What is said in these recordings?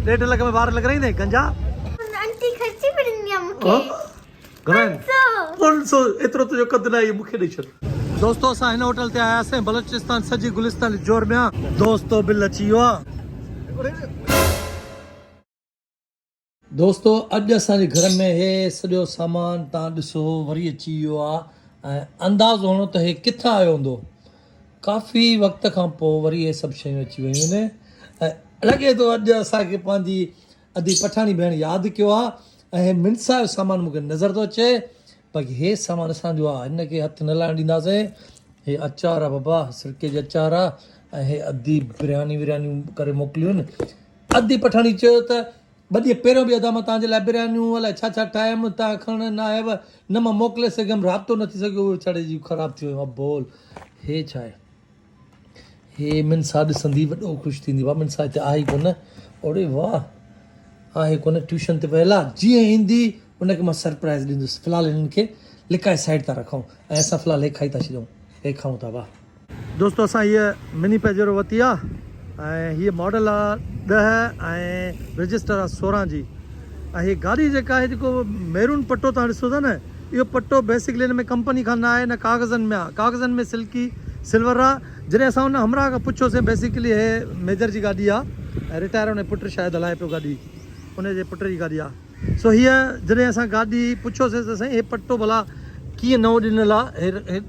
1.5 लख में 12 लग रही ने गंजा आंटी खर्ची पड़नी है मुके घणन 500 एतिरो तुंहिंजो कदु न आहे मूंखे ॾेई छॾ। दोस्तो असां हिन होटल ते आयासीं बलोचिस्तान सॼी गुलिस्तान जोर में आहे। दोस्तो बिल अची वियो आहे। दोस्तो अॼु असांजे घर में हे सॼो सामान तव्हां ॾिसो वरी अची वियो आहे ऐं अंदाज़ो हुओ त हे किथां आयो हूंदो। काफ़ी वक़्त खां पोइ वरी हे सभु शयूं अची वियूं आहिनि ऐं लॻे थो अॼु असांखे पंहिंजी अधी पठाणी भेण यादि कयो आहे ऐं मिनसा जो सामान मूंखे नज़र थो अचे। बाक़ी हे सामान असांजो आहे, हिनखे हथु न लाइण ॾींदासीं। हे अचार आहे बाबा, सिरके जो अचार आहे ऐं हे अधी बिरयानी विरयानियूं करे मोकिलियूं आहिनि। अधी पठाणी चयो त 2 ॾींहं पहिरियों बि अदा मां तव्हांजे लाइ बिरयानियूं अलाए छा छा ठाहियमि, तव्हां खणण न आयव, न मां मोकिले सघियमि, राब्तो न थी सघियो, छड़े जी ख़राबु थी वियो बोल। हे छा आहे? हे मिनसा ॾिसंदी वॾो ख़ुशि थींदी। वाह मिनसा हिते आहे ई कोन। ओड़े वाह, आहे कोन, ट्यूशन ते वियल आहे। जीअं ईंदी उनखे मां सरप्राइज़ ॾींदुसि। फ़िलहालु हिननि खे लिकाए साइड था रखूं ऐं असां फ़िलहालु हे खाई था छॾूं, हे खाऊं था। वाह दोस्तो, असां हीअ मिनी पेजेरो वरिती आहे ऐं हीअ मॉडल आहे 10 ऐं रजिस्टर आहे 16 जी। ऐं हीअ गाॾी जेका आहे, जेको मैरून पटो तव्हां ॾिसो था न, इहो पटो बेसिकली हिन में कंपनी खां न आहे, न कागज़नि में आहे। कागज़नि में सिल्की सिल्वर आहे। जॾहिं असां हुन हमरा खां पुछियोसीं, बेसिकली हे मेजर जी गाॾी आहे ऐं रिटायर हुन पुटु शायदि हलाए पियो गाॾी, हुनजे पुट जी गाॾी आहे। सो हीअ जॾहिं असां गाॾी पुछियोसीं त साईं हे पटो भला कीअं नओं ॾिनल आहे, हे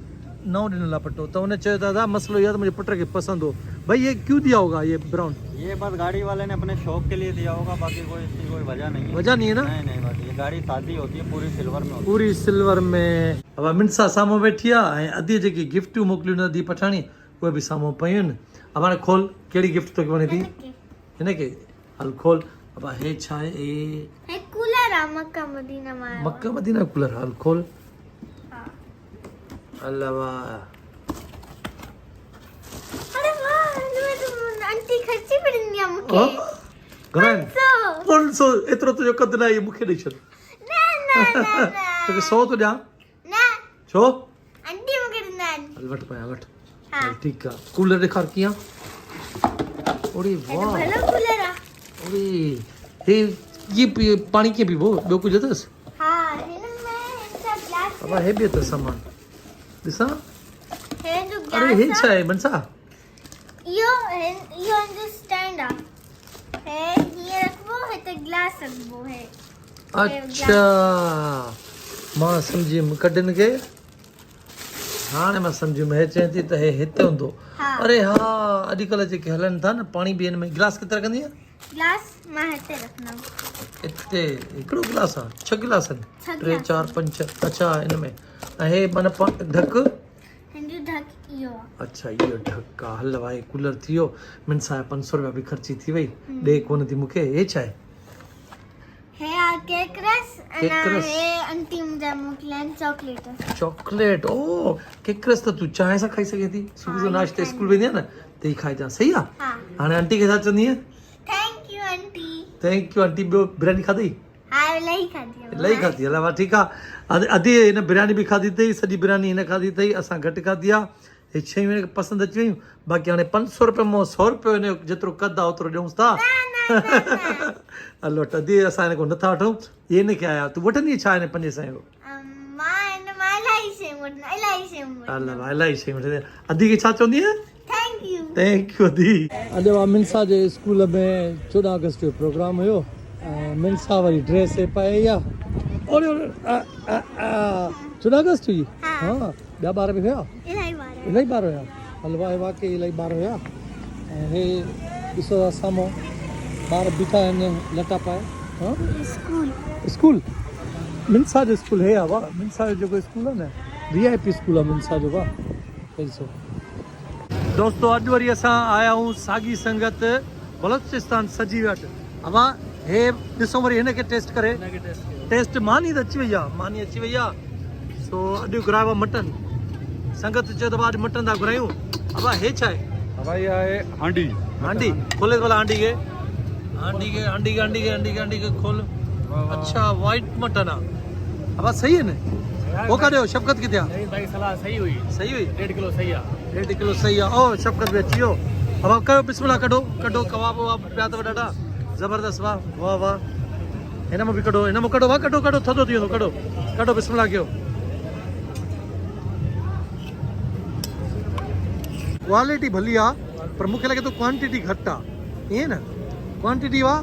नओं ॾिनल आहे पटो। त हुन चयो दादा मसलो इहो आहे त मुंहिंजे पुट खे पसंदि हो। भाई ये क्यों दिया होगा ये ब्राउन? ये बस गाड़ी वाले ने अपने शौक के लिए दिया होगा, बाकी कोई इसकी कोई वजह नहीं है। वजह नहीं है ना? नहीं नहीं, बाकी ये गाड़ी सादी होती है, पूरी सिल्वर में होती है। पूरी सिल्वर में। अब मिनसा साम्हूं वेठी आहे ऐं अधी जेकी गिफ्टियूं मोकिलियूं न अधी पठाणी, उहे बि साम्हूं पयूं आहिनि। अब हाणे खोल, कहिड़ी गिफ्ट तोखे वणे थी? हिनखे हल खोल। अब हे छा आहे? हे कूलर आहे मक्का मदीना में। Mecca Medina cooler. हल खोल। अल्लाह वाह, अरे वाह, इनमें तो आंटी खर्ची पड़नी है मुके घणन 500 एतिरो तुंहिंजो कदु न आहे, मूंखे ॾेई छॾ। ना तोखे 100 थो ॾियां। ना छो? आंटी मुके ॾिना। हल वठ पाया वठ। हाँ। हल ठीकु आहे। कूलर ॾेखार कीअं। ओड़े वाह, भलो कूलर आहे। ओड़े हे ये पाणी कीअं पीबो? ॿियो कुझु अथसि? हाँ, इनमें इनका ग्लास बाबा हे बि अथसि सामान। ॾिसां। है जो अरे हे ग्लास छा आहे मनसा? यो जो स्टैंड है ये रखबो है तो ग्लास रखबो है। अच्छा मां सम्झियुमि, कढनि खे हाणे मां सम्झियुमि। हे चए थी त हे हिते हूंदो। हाँ। अरे हा, अॼुकल्ह जेके हलनि था न पाणी बि हिन में। गिलास केतिरा कंदी आहे? ग्लास मां हिते रखना। हिते हिकिड़ो गिलास आहे? 6 गिलास आहिनि? 6 3 4 5। अच्छा हिन में। ऐं हे माना ढक। हिंदू ढक इयो आहे। अच्छा इहो ढक आहे। हल भाई कूलर थी वियो। मिनसा 500 रुपया बि ख़र्ची थी वई। ॾे कोन थी मूंखे। हे छा आहे? है आ केक रस केक रस। है आंटी मुझे मोकलन चॉकलेट। चॉकलेट। ओ केक रस त तूं चांहि सां खाई सघे थी। सुबुह जो नाश्ते स्कूल वेंदी आहे न त ई खाइजां। सही आहे। हाँ। हाणे आंटी खे छा चवंदी आहे? Thank U aunty. Thank U aunty. ॿियो बिरयानी खाधी? हाँ इलाही खाधी है। इलाही खाधी। हल वाह ठीकु आहे। अधी हिन बिरयानी बि खाधी अथई, सॼी बिरयानी हिन खाधी अथई, असां घटि खाधी आहे। हे शयूं हिनखे पसंदि अची वियूं। बाक़ी हाणे 500 रुपये मां 100 रुपयो हिन जेतिरो कदु आहे ओतिरो ॾियूंसि था। हल वटि अधी असां हिन खां नथा वठूं। इहे हिनखे आया। तूं वठंदी छा हिन 500 जो? मां इलाही शयूं वठंदा, इलाही शयूं वठंदा। हल वाह इलाही शयूं वठंदी। अधी खे छा चवंदी आहे? Thank U. थैंक यू अधी। अॼु आहे मिनसा जे स्कूल में 14 अगस्त जो प्रोग्राम हुयो ऐं मिनसा वारी ड्रेस पाई आहे। ओड़े 14 अगस्त हुई। हाँ ॿिया ॿार बि हुया? इलाही ॿार हुया। हल वाह वाकई इलाही ॿार हुया। ऐं हे ॾिसो था साम्हूं ॿार बीठा आहिनि लटा पाए। हाँ स्कूल मिनसा जो स्कूल हे आहे। वाह मिनसा जो जेको स्कूल आहे न, VIP स्कूल आहे मिनसा जो। वाह ॾिसो दोस्तो, अॼु वरी असां आया आहियूं साॻी संगत बलोचिस्तान सॼी वटि। अवा हे ॾिसो वरी हिनखे टेस्ट करे। टेस्ट मानी त अची वई आहे, मानी अची वई आहे। सो अॼु घुरायो आहे मटन। संगत चयो त अॼु मटन था घुरायूं। अवा हे छा आहे? अब ये है हांडी। हांडी खोले वाला हांडी के हांडी के खोल। अच्छा वाइट मटन आहे। अवा सही है न? वो काॾे हो? शफ़क़त किथे आहे? भाई सलाह सही हुई। सही हुई? 1.5 किलो सही है। 1.5 किलो सही आहे। ओ शफ़क़त बि अची वियो। अब कयो बिस्मिल्लाह। कढो कढो कबाब वबाब पिया अथव ॾाढा। ज़बरदस्त वाह वाह वाह हिन में बि कढो हिन में कढो वाह कढो कढो थधो थी वेंदो कढो कढो बिस्मिल्लाह कयो क्वालिटी भली आहे पर मूंखे लॻे थो क्वांटिटी घटि आहे ईअं न क्वांटिटी आहे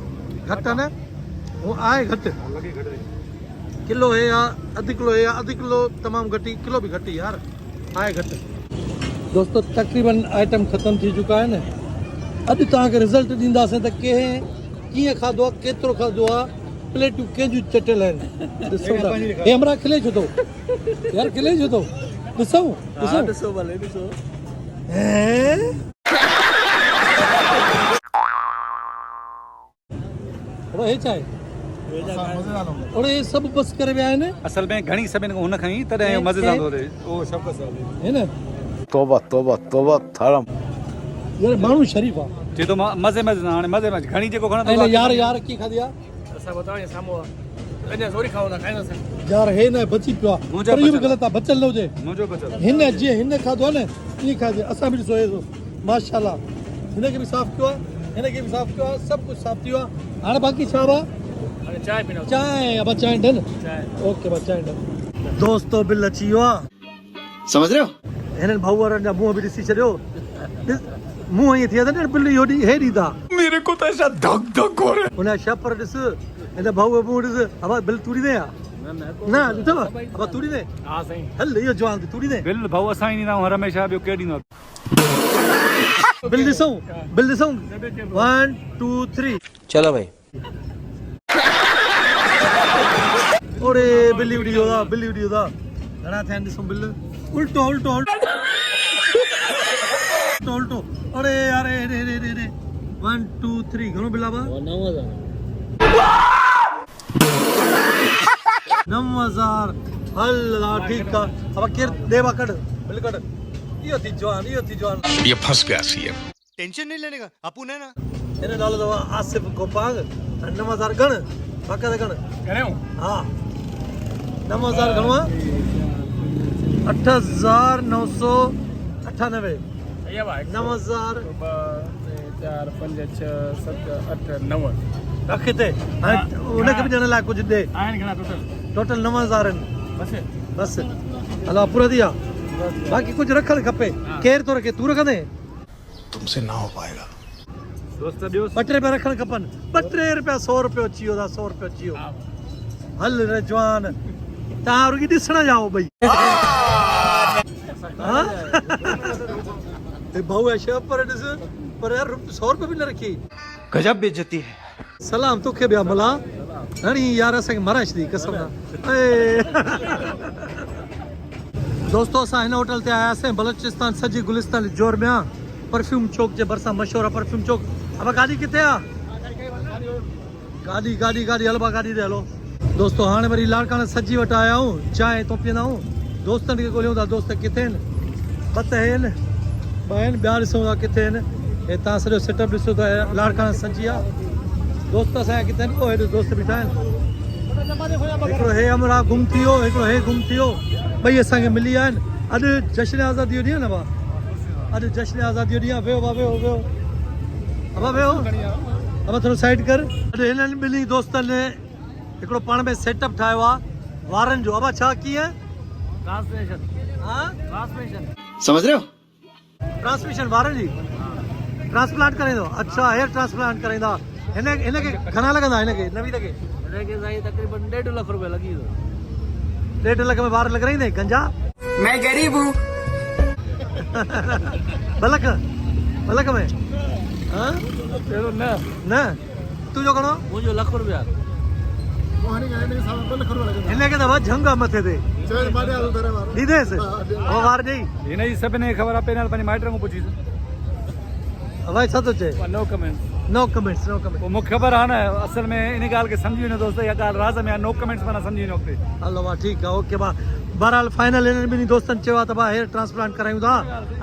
घटि आहे न वो आहे घटि किलो है या अधु किलो है या अधु किलो तमामु घटि किलो बि घटि यार आहे घटि दोस्तों तक़रीबन आइटम ख़तम थी चुका है न अॼु तव्हांखे रिज़ल्ट ॾींदासीं त कंहिं कीअं खाधो आहे केतिरो खाधो आहे प्लेटूं कंहिंजूं चटियल आहिनि ॾिसो था हे हमरा खिले छो थो यार खिले छो थो ॾिसूं ॾिसूं ॾिसो भले ॾिसो हे छा आहे और ये सब बस करे विया आहिनि असल में घणी सभिनि खां हुन खईं तॾहिं इहो मज़ेदार थो थिए उहो शौक़ सां है न तौबा तौबा तौबा थारम यार माण्हू शरीफ़ आहे चए थो मां मज़े मज़े सां हाणे मज़े मज़े घणी जेको खणंदो ऐं यार यार कीअं खाधी आहे असां ॿुधायो साम्हूं आहे अञा थोरी खाऊं था खाईंदासीं यार हे न बची पियो आहे मुंहिंजा पर इहो बि बचियल ग़लति आहे बचियल न हुजे मुंहिंजो बचल हिन जीअं हिन खाधो आहे न ईअं खाधे असां बि ॾिसो हे ॾिसो माशाल्लाह हिनखे बि साफ़ कयो आहे हिनखे बि साफ़ कयो आहे सभु कुझु साफ़ थी वियो आहे हाणे बाक़ी छा आहे हाणे चांहि पीनो चांहि अब चांहि डन चांहि ओके बस चांहि डन दोस्तो बिल अची वियो आहे समझ रहे हो हिननि भाऊ वारनि जा मुंहं बि ॾिसी छॾियो मुंहं ईअं थिया त न बिल इहो हे ॾींदा मेरे को तो ऐसा धक धक हो रहा हुन शेपर ॾिस हिन भाऊ जो मुंहुं ॾिस अब बिल तूड़ी दे न ॾिठव अब तूड़ी दे हा साईं हल इहो जवान थी तूड़ी दे बिल भाऊ असां ई ॾींदा आहियूं हर हमेशह ॿियो केरु ॾींदो आहे बिल ॾिसूं 1 2 3 चलो भाई ओरे बिल्ली उड़ी वियो बिल्ली उड़ी वियो घणा थिया आहिनि ॾिसूं बिल उल्टो उल्टो उल्टो उल्टो अरे यार रे रे रे रे 1 2 3 घणो बिल आहे 9000 हल ठीकु आहे अब केरु देवा कढ बिल कढ इहो थी जवान ये फंस गया सी है टेंशन नहीं लेने का अपुन है ना हिन नालो अथव आसिफ गोपांग 9000 गण बाक़ाइदा गण करियूं हा 9000 घणो आहे 8998 इहा भाई 9000 2 4 5 6 7 8 9 रख हिते हाणे उनखे बि ॾियण लाइ कुझु ॾे आहिनि घणा टोटल 9000 आहिनि बस बसि हलो पूरा थी विया बाक़ी कुझु रखणु खपे केरु थो रखे तूं रखंदे तुमसे ना हो पाएगा दोस्त ॿियो 2 टे रुपया रखणु खपनि 2 टे रुपया 100 रुपयो अची वियो 100 रुपयो अची वियो हल रे जवान तव्हां रुॻी ॾिसण जाओ भई हा भाऊ आहे शेफ पर ॾिस पर यार 100 रुपया बि न रखी गजब बेइज्जती है सलाम तोखे बि आहे मला हणी यार असांखे माराए छॾी कसम सां दोस्तो असां हिन होटल ते आयासीं बलोचिस्तान सॼी गुलिस्तान जोर में आहे परफ्यूम चौक जे भरिसां मशहूरु आहे परफ्यूम चौक अब गाॾी किथे आहे गाॾी हलबा गाॾी ते हलो दोस्तो हाणे वरी लाड़काना सजी वटि आया आहियूं चांहि तो पीअंदा आहियूं दोस्तनि खे ॻोल्हियूं था दोस्त किथे आहिनि ॿ त आहिनि ॿिया ॾिसूं था किथे आहिनि हे तव्हां सॼो सेटअप ॾिसो त लाड़काना सजी आहे दोस्त असांजा किथे आहिनि पोइ हेॾे दोस्त बीठा आहिनि हिकिड़ो हे हमरा गुम थी वियो हिकिड़ो हे गुम थी वियो ॿई असांखे मिली विया आहिनि अॼु जश्न आज़ादी जो ॾींहुं आहे न भाउ अॼु जश्न आज़ादी जो ॾींहुं आहे वेहो अब थोरो साइड कर अॼु हिननि ॿिनी दोस्तनि हिकिड़ो पाण में सेटअप ठाहियो आहे वारनि जो अब छा कीअं ट्रांसलेशन हा ट्रांसलेशन समझ रहे हो ट्रांसमिशन वारनि जी ट्रांसप्लांट कराईंदो अच्छा हेयर ट्रांसप्लांट कराईंदा हिनखे घणा लॻंदा हिनखे न बि लॻे हिनखे साईं तक़रीबन 1.5 लख रुपया लॻी वेंदो 1.5 लख में वार लॻाईंदे गंजा मैं गरीब हूँ ॿ लख में हाँ पहिरियों न तुंहिंजो घणो मुंहिंजो लख रुपया हिनखे त बस झंग आहे मथे ते ॾींदेसि उहो वार ॾेई हिन जी सभिनी खे ख़बर आहे पहिरियों पंहिंजे माइटनि खां पुछीसि भाई छा थो चए नो कमेंट्स नो कमेंट्स पोइ मूंखे ख़बर आहे न असल में इन ॻाल्हि खे सम्झी वञो दोस्त इहा ॻाल्हि राज़ में आहे नो कमेंट्स माना सम्झी वञो अॻिते हलो भाउ ठीकु आहे ओके भाउ बहरहाल फाइनल हिननि ॿिनी दोस्तनि चयो आहे त भाउ हेयर ट्रांसप्लांट करायूं था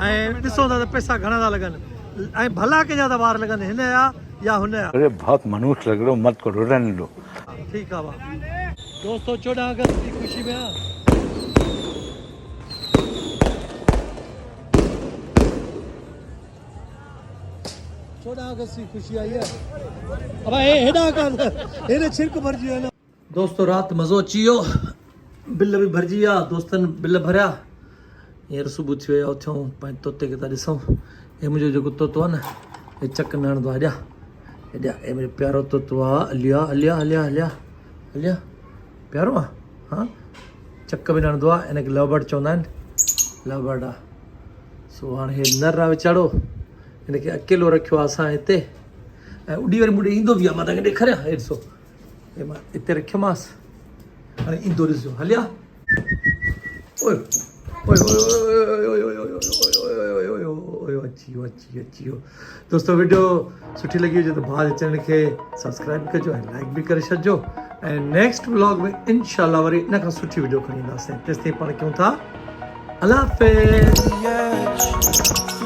ऐं ॾिसूं था त पैसा घणा था लॻनि ऐं भला कंहिंजा था वार लॻनि हिन जा या हुन जा अरे बहुत मनुष्य लग रहे हो मत करो रहने दो ठीकु आहे भाउ दोस्तो 14 अगस्त की ख़ुशी में आहे 14 अगस्त की खुशी आई है अब हेॾा कान हेॾे छिरक भरिजी वियो न दोस्तो राति मज़ो अची वियो बिल बि भरिजी विया दोस्तनि बिल भरिया हींअर सुबुह थी वियो उथियूं पंहिंजे तोते खे था ॾिसूं हे मुंहिंजो जेको तोतो आहे न हे चक न हणंदो आहे हेॾा हे मुंहिंजो प्यारो तोतो आहे हलिया हलिया हलिया हलिया हलिया प्यारो आहे हा चक बि न हणंदो आहे हिनखे लवबर्ड चवंदा आहिनि लवबर्ड आहे सो हाणे हे नर आहे वीचारो हिनखे अकेलो रखियो आहे असां हिते ऐं उॾी वरी मुॾे ईंदो बि आहे मां तव्हांखे ॾेखारियां हे ॾिसो हे मां हिते रखियोमांसि हाणे ईंदो ॾिसजो हलिया ओए ओए ओए अची वियो दोस्तो वीडियो सुठी लगी हुजे त भाउ चैनल खे सब्सक्राइब कजो ऐं लाइक बि करे छॾिजो ऐं नेक्स्ट व्लॉग में इंशाल्लाह वरी इन खां सुठी वीडियो खणी ईंदासीं तेसिताईं पाण कयूं था अल्लाह हाफ़िज़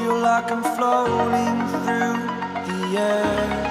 Feel like I'm floating through the air.